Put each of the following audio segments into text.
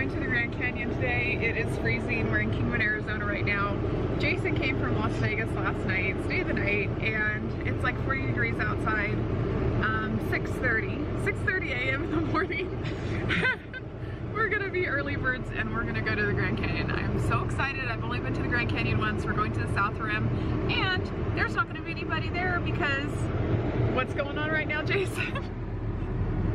going to the Grand Canyon today. It is freezing. We're in Kingman, Arizona right now. Jason came from Las Vegas last night, stayed the night, and it's like 40 degrees outside. 6:30 a.m. in the morning. We're gonna be early birds and we're gonna go to the Grand Canyon. I'm so excited. I've only been to the Grand Canyon once. We're going to the South Rim, and there's not gonna be anybody there because what's going on right now, Jason?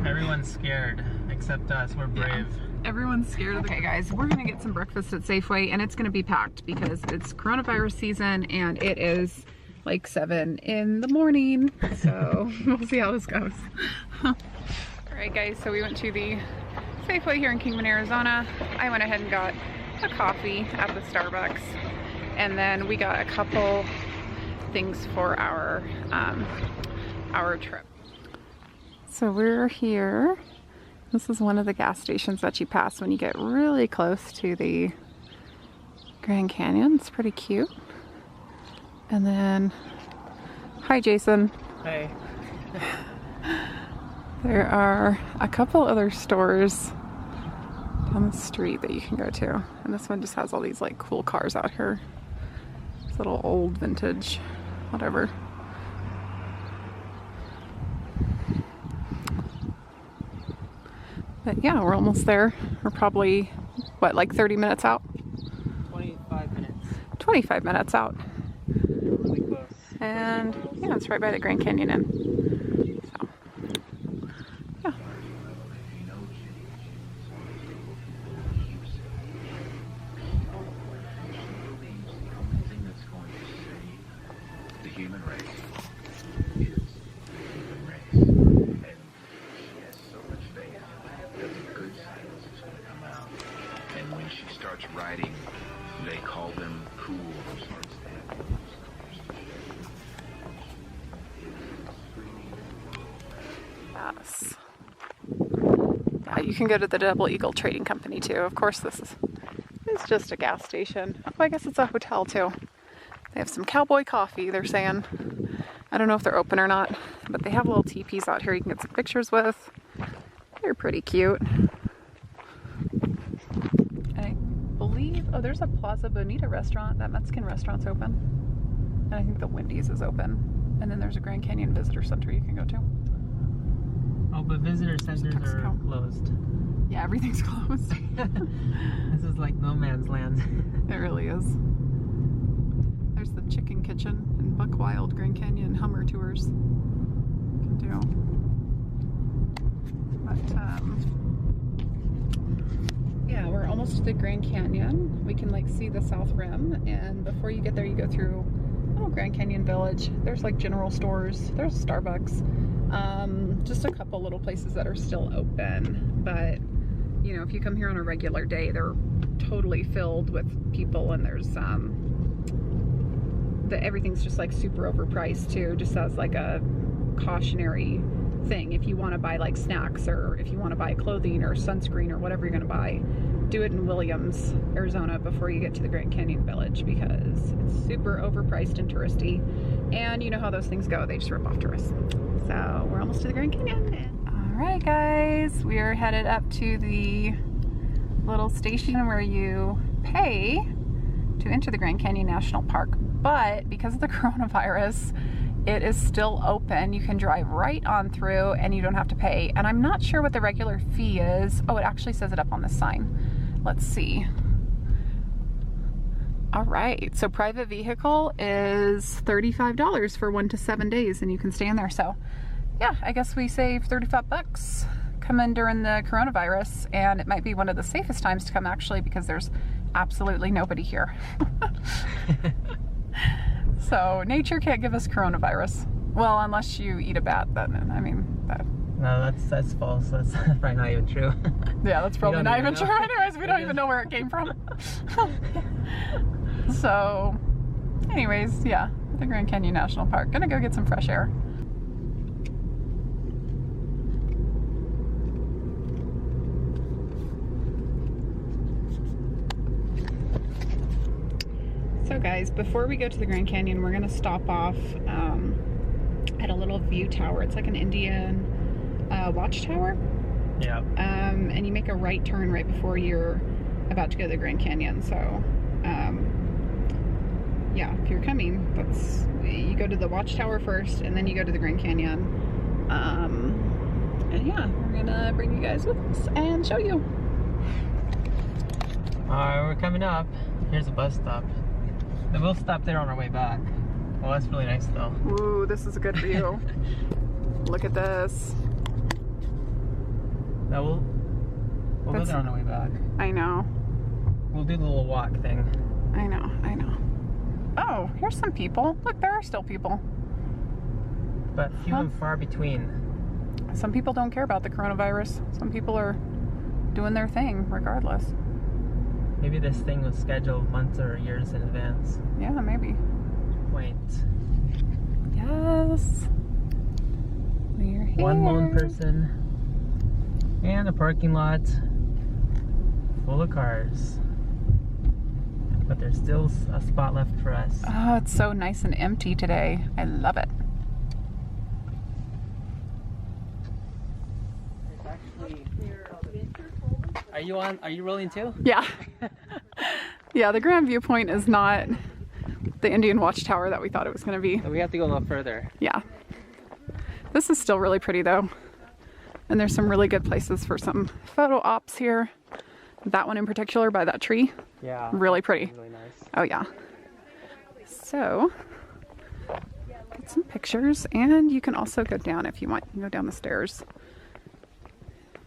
Everyone's scared except us. We're brave. Yeah, everyone's scared. Okay, guys, we're gonna get some breakfast at Safeway, and it's gonna be packed because it's coronavirus season and it is like 7 in the morning. So we'll see how this goes. All right, guys. So we went to the Safeway here in Kingman, Arizona. I went ahead and got a coffee at the Starbucks, and then we got a couple things for our trip. So we're here. This is one of the gas stations that you pass when you get really close to the Grand Canyon. It's pretty cute. And then, hi Jason. Hey. There are a couple other stores down the street that you can go to. And this one just has all these like cool cars out here. It's little old vintage, whatever. But yeah, we're almost there. We're probably, what, like 30 minutes out? 25 minutes. 25 minutes out. Really close. And yeah, it's right by the Grand Canyon Inn. So, yeah. The human race is the human race, and she has so much faith that the good science is going to come out. And when she starts writing, they call them cool. Yes. Yeah, you can go to the Double Eagle Trading Company too. Of course, this is just a gas station. Oh, I guess it's a hotel too. They have some cowboy coffee, they're saying. I don't know if they're open or not, but they have little teepees out here you can get some pictures with. They're pretty cute. And I believe, oh, there's a Plaza Bonita restaurant. That Mexican restaurant's open. And I think the Wendy's is open. And then there's a Grand Canyon Visitor Center you can go to. Oh, but visitor centers are closed. Yeah, everything's closed. This is like no man's land. It really is. There's the Chicken Kitchen and Buck Wild Grand Canyon Hummer tours you can do. But yeah, we're almost to the Grand Canyon. We can like see the South Rim, and before you get there, you go through Grand Canyon Village. There's like general stores. There's Starbucks. Just a couple little places that are still open, but you know, if you come here on a regular day, they're totally filled with people, and there's everything's just like super overpriced too, just as like a cautionary thing. If you want to buy like snacks, or if you want to buy clothing or sunscreen or whatever you're going to buy, do it in Williams, Arizona before you get to the Grand Canyon Village, because it's super overpriced and touristy, and you know how those things go, they just rip off tourists. So we're almost to the Grand Canyon. Alright guys, we are headed up to the little station where you pay to enter the Grand Canyon National Park, but because of the coronavirus, it is still open. You can drive right on through and you don't have to pay. And I'm not sure what the regular fee is. Oh, it actually says it up on the sign. Let's see. All right, so private vehicle is $35 for 1 to 7 days, and you can stay in there. So yeah, I guess we save 35 bucks. Come in during the coronavirus, and it might be one of the safest times to come actually, because there's absolutely nobody here. So nature can't give us coronavirus. Well, unless you eat a bat, then I mean that. No, that's false. That's probably not even true. Yeah, that's probably not even true. Anyways, we don't even know where it came from. So, anyways, yeah, the Grand Canyon National Park. Gonna go get some fresh air. So guys, before we go to the Grand Canyon, we're gonna stop off at a little view tower. It's like an Indian watchtower. Yeah. And you make a right turn right before you're about to go to the Grand Canyon. So, yeah, if you're coming, you go to the Watchtower first, and then you go to the Grand Canyon. And yeah, we're gonna bring you guys with us and show you. Alright, we're coming up. Here's a bus stop. And we'll stop there on our way back. Well, that's really nice though. Ooh, this is a good view. Look at this. No, we'll go there on our way back. I know. We'll do the little walk thing. I know. Oh, here's some people. Look, there are still people. But few and far between. Some people don't care about the coronavirus. Some people are doing their thing regardless. Maybe this thing was scheduled months or years in advance. Yeah, maybe. Wait. Yes. We're here. One lone person. And a parking lot full of cars. But there's still a spot left for us. Oh, it's so nice and empty today. I love it. Are you rolling too? Yeah. Yeah, the Grand Viewpoint is not the Indian Watchtower that we thought it was going to be. We have to go a little further. Yeah. This is still really pretty though. And there's some really good places for some photo ops here. That one in particular by that tree. Yeah. Really pretty. Really nice. Oh yeah. So, get some pictures, and you can also go down if you want. You can go down the stairs.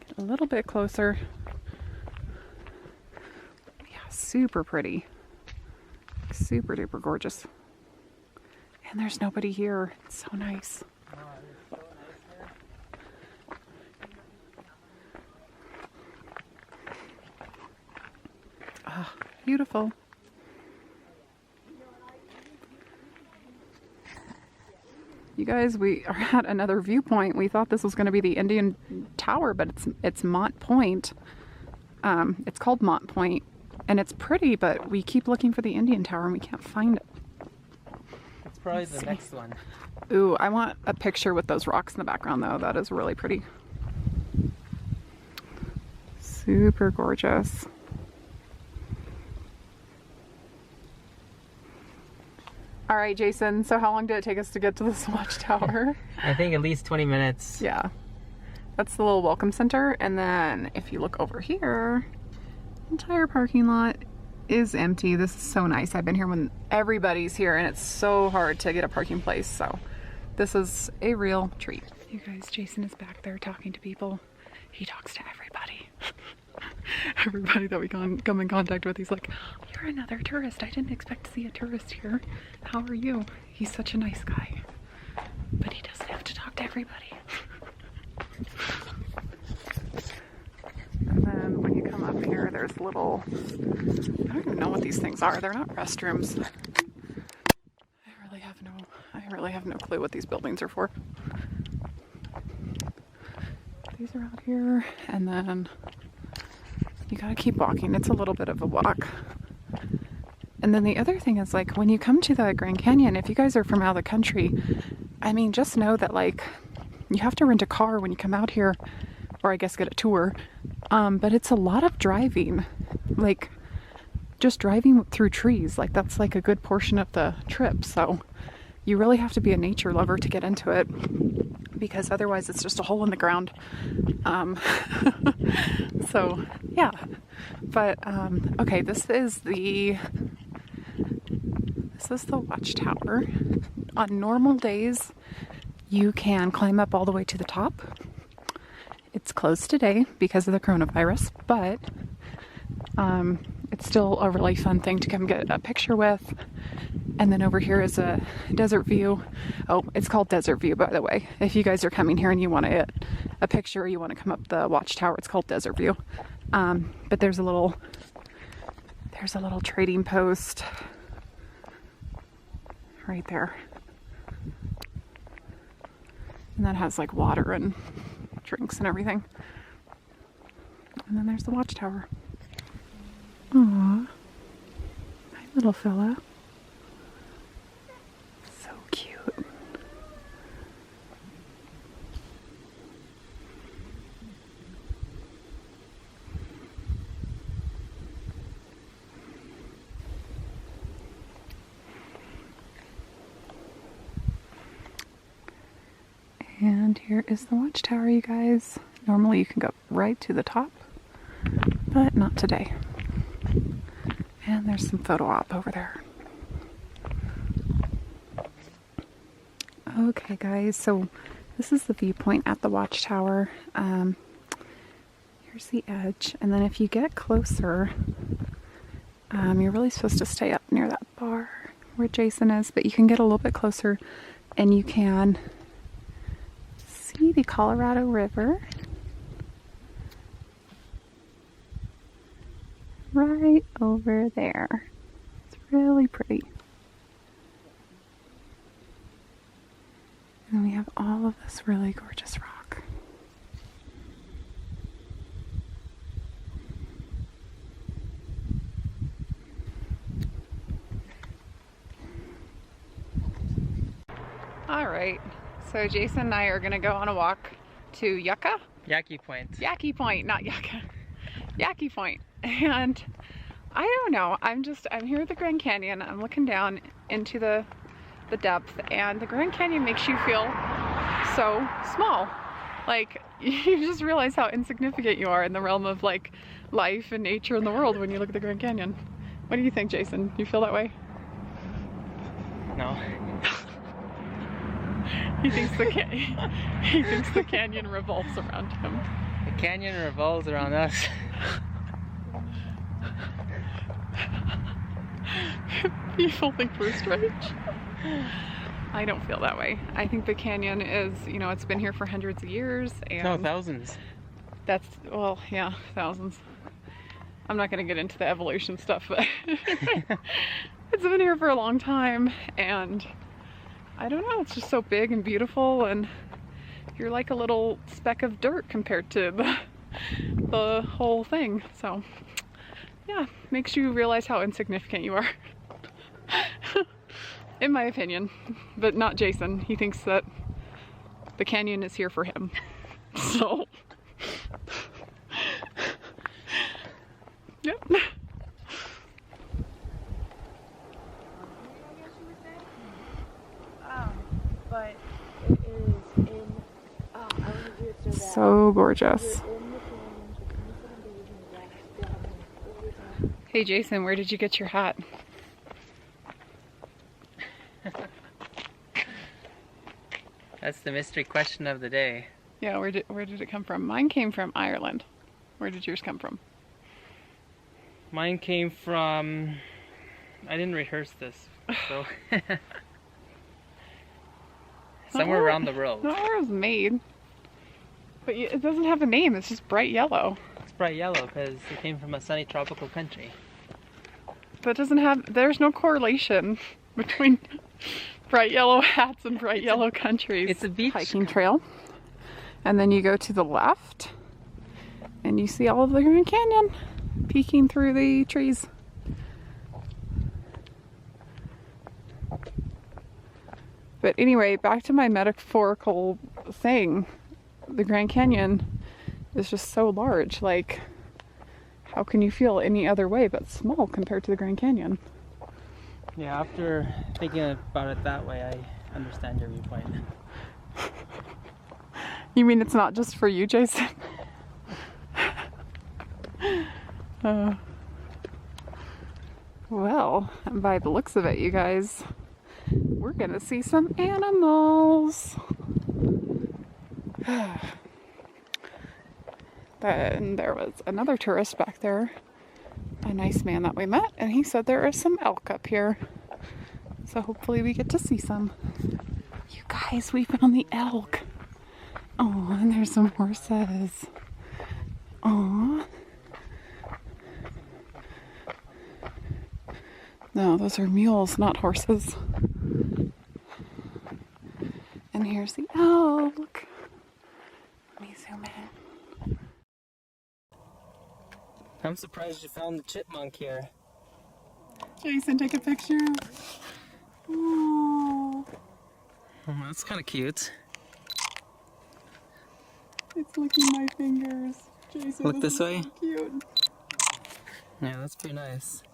Get a little bit closer. Yeah, super pretty. Super duper gorgeous. And there's nobody here. It's so nice. Ah, beautiful. You guys, we are at another viewpoint. We thought this was going to be the Indian Tower, but it's Mont Point. It's called Mont Point, and it's pretty, but we keep looking for the Indian Tower and we can't find it. It's probably the next one. Ooh, I want a picture with those rocks in the background though. That is really pretty. Super gorgeous. All right, Jason, so how long did it take us to get to this watchtower? I think at least 20 minutes. Yeah. That's the little welcome center. And then if you look over here, the entire parking lot is empty. This is so nice. I've been here when everybody's here and it's so hard to get a parking place. So this is a real treat. You guys, Jason is back there talking to people. He talks to everybody. Everybody that we come in contact with, he's like, "You're another tourist. I didn't expect to see a tourist here. How are you?" He's such a nice guy, but he doesn't have to talk to everybody. And then when you come up here, there's little, I don't even know what these things are. They're not restrooms. I really have no clue what these buildings are for. These are out here, and then you gotta keep walking. It's a little bit of a walk. And then the other thing is, like, when you come to the Grand Canyon, if you guys are from out of the country, I mean, just know that, like, you have to rent a car when you come out here, or I guess get a tour. But it's a lot of driving, like, just driving through trees. Like, that's like a good portion of the trip. So you really have to be a nature lover to get into it, because otherwise it's just a hole in the ground. So yeah, but okay, this is the watchtower. On normal days you can climb up all the way to the top. It's closed today because of the coronavirus, but it's still a really fun thing to come get a picture with. And then over here is a desert view. Oh, it's called Desert View, by the way. If you guys are coming here and you want a picture, or you want to come up the watchtower, it's called Desert View. But there's a little trading post right there. And that has like water and drinks and everything. And then there's the watchtower. Aww. Hi, little fella. So cute. And here is the watchtower, you guys. Normally you can go right to the top, but not today. And there's some photo op over there. Okay guys, so this is the viewpoint at the watchtower. Here's the edge, and then if you get closer, you're really supposed to stay up near that bar where Jason is, but you can get a little bit closer and you can see the Colorado River right over there. It's really pretty. And then we have all of this really gorgeous rock. All right, so Jason and I are gonna go on a walk to Yucca? Yaqui Point. Yaqui Point, not Yucca. Yaqui Point. And I don't know, I'm here at the Grand Canyon. I'm looking down into the depth, and the Grand Canyon makes you feel so small. Like, you just realize how insignificant you are in the realm of like life and nature in the world when you look at the Grand Canyon. What do you think, Jason? You feel that way? No. He thinks the canyon revolves around him. The canyon revolves around us. People think we're strange. I don't feel that way. I think the canyon is, you know, it's been here for hundreds of years, and No, thousands. that's, well, yeah, thousands. I'm not going to get into the evolution stuff, but it's been here for a long time, and I don't know, it's just so big and beautiful, and you're like a little speck of dirt compared to the whole thing. So yeah, makes you realize how insignificant you are. In my opinion, but not Jason. He thinks that the canyon is here for him. So yep. But it is in. I want to do it so bad. So gorgeous. You're in the canyon for 27 days and you walk down over time. Hey Jason, where did you get your hat? That's the mystery question of the day. Yeah, where did it come from? Mine came from Ireland. Where did yours come from? Mine came from... I didn't rehearse this, so... Somewhere around the world. Not where it was made. But it doesn't have a name, it's just bright yellow. It's bright yellow because it came from a sunny tropical country. But it doesn't have, there's no correlation between bright yellow hats and bright yellow countries. It's a beach. Hiking trail. And then you go to the left and you see all of the Grand Canyon peeking through the trees. But anyway, back to my metaphorical thing. The Grand Canyon is just so large. Like, how can you feel any other way but small compared to the Grand Canyon? Yeah, after thinking about it that way, I understand your viewpoint. You mean it's not just for you, Jason? Well, by the looks of it, you guys, we're gonna see some animals. Then there was another tourist back there, a nice man that we met, and he said there are some elk up here. So hopefully we get to see some. You guys, we found the elk. Oh, and there's some horses. Aw. No, those are mules, not horses. And here's the elk. Let me zoom in. I'm surprised you found the chipmunk here. Jason, take a picture. Oh, Oh, that's kind of cute. it's licking my fingers. Jason, Look this is way. so cute. Yeah, that's pretty nice.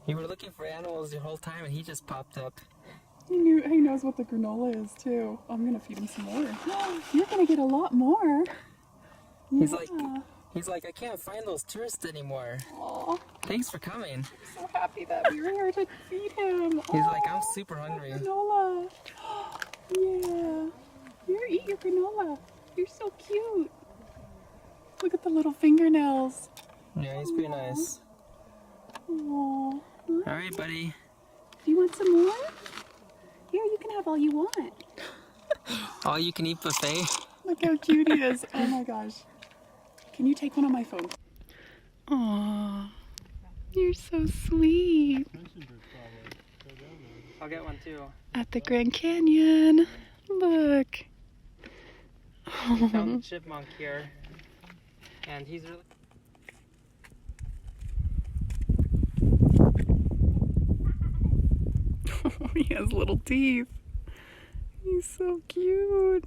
You were looking for animals the whole time and he just popped up. He knows what the granola is too. I'm gonna feed him some more. You're gonna get a lot more. He's Yeah. like, I can't find those tourists anymore. Aw, Thanks for coming. I'm so happy that we were here to feed him. He's like, I'm Aw, super hungry. granola. Yeah. Here, eat your granola. You're so cute. Look at the little fingernails. Yeah, he's pretty nice. Aww. All right, buddy. Do you want some more? Here, you can have all you want. All you can eat buffet. Look how cute he is. Oh my gosh. Can you take one on my phone? Aww. You're so sweet. I'll get one too. At the Grand Canyon. Look. We found the chipmunk here, and he's really. He has little teeth. He's so cute.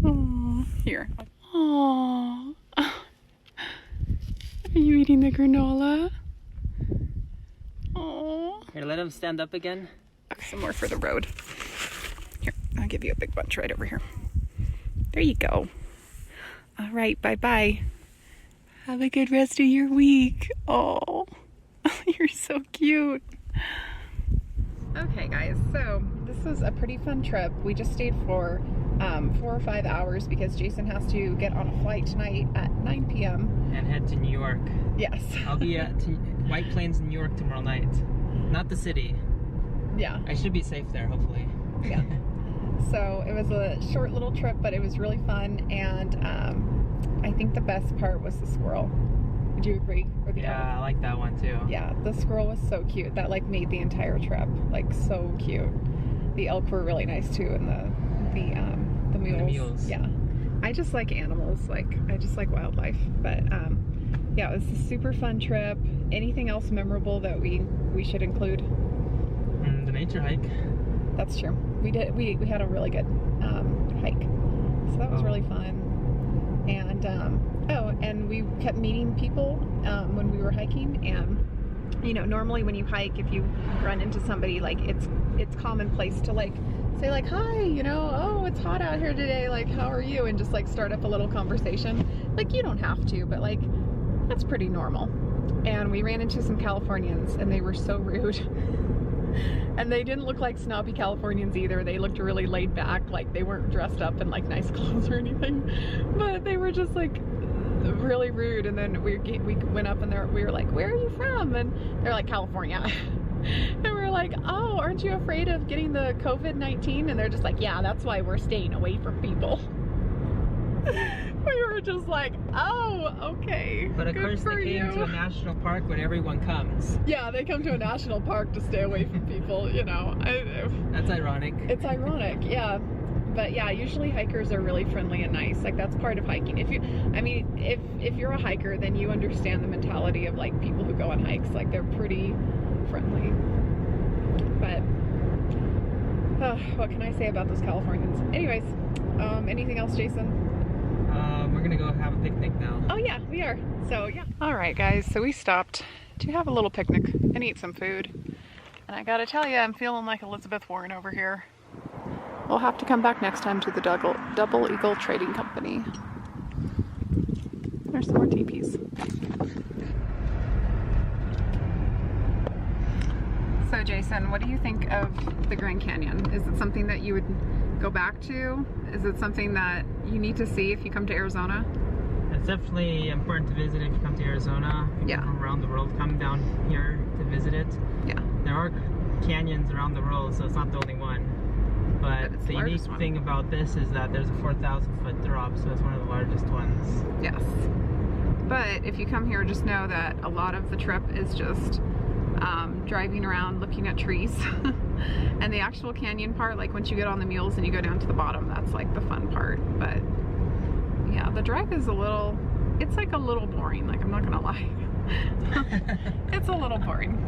Aww. Here. Aww. Are you eating the granola? Aww. Here, let him stand up again. Some more for the road. Here, I'll give you a big bunch right over here. There you go. All right, bye-bye. Have a good rest of your week. Oh, you're so cute. Okay, guys, so this was a pretty fun trip. We just stayed for 4 or 5 hours because Jason has to get on a flight tonight at 9 p.m. And head to New York. Yes. I'll be at White Plains in New York tomorrow night. Not the city. Yeah. I should be safe there, hopefully. Yeah. So it was a short little trip, but it was really fun, and I think the best part was the squirrel. Would you agree? Or the elk? I like that one too. Yeah, the squirrel was so cute. That like made the entire trip like so cute. The elk were really nice too, and the mules. The mules. Yeah, I just like animals. Like I just like wildlife. But yeah, it was a super fun trip. Anything else memorable that we should include? The nature hike. That's true. We had a really good hike, so that was really fun. And and we kept meeting people when we were hiking. And you know, normally when you hike, if you run into somebody, like it's commonplace to like say like, hi, you know, oh, it's hot out here today, like how are you, and just like start up a little conversation. Like you don't have to, but like that's pretty normal. And we ran into some Californians, and they were so rude. And they didn't look like snobby Californians either. They looked really laid back, like they weren't dressed up in like nice clothes or anything, but they were just like really rude. And then we went up, and we were like, where are you from? And they're like, California. And we were like, oh, aren't you afraid of getting the COVID-19? And they're just like, yeah, that's why we're staying away from people. We were just like, oh, okay. But of good course for they came you. to a national park when everyone comes. Yeah, they come to a national park to stay away from people, you know. That's ironic. It's ironic, yeah. But yeah, usually hikers are really friendly and nice. Like that's part of hiking. If you're a hiker, then you understand the mentality of like people who go on hikes. Like they're pretty friendly. But what can I say about those Californians? Anyways, anything else, Jason? We're gonna go have a picnic now. Oh yeah, we are. So yeah. All right, guys. So we stopped to have a little picnic and eat some food. And I gotta tell you, I'm feeling like Elizabeth Warren over here. We'll have to come back next time to the Double Eagle Trading Company. There's some more teepees. So Jason, what do you think of the Grand Canyon? Is it something that you would go back to? Is it something that you need to see if you come to Arizona? It's definitely important to visit if you come to Arizona. People from around the world come down here to visit it. Yeah. There are canyons around the world, so it's not the only one. But the unique thing about this is that there's a 4,000-foot drop, so it's one of the largest ones. Yes. But if you come here, just know that a lot of the trip is just driving around looking at trees. And the actual canyon part, like once you get on the mules and you go down to the bottom, that's like the fun part. But yeah, the drive is it's like a little boring, like I'm not gonna lie. It's a little boring.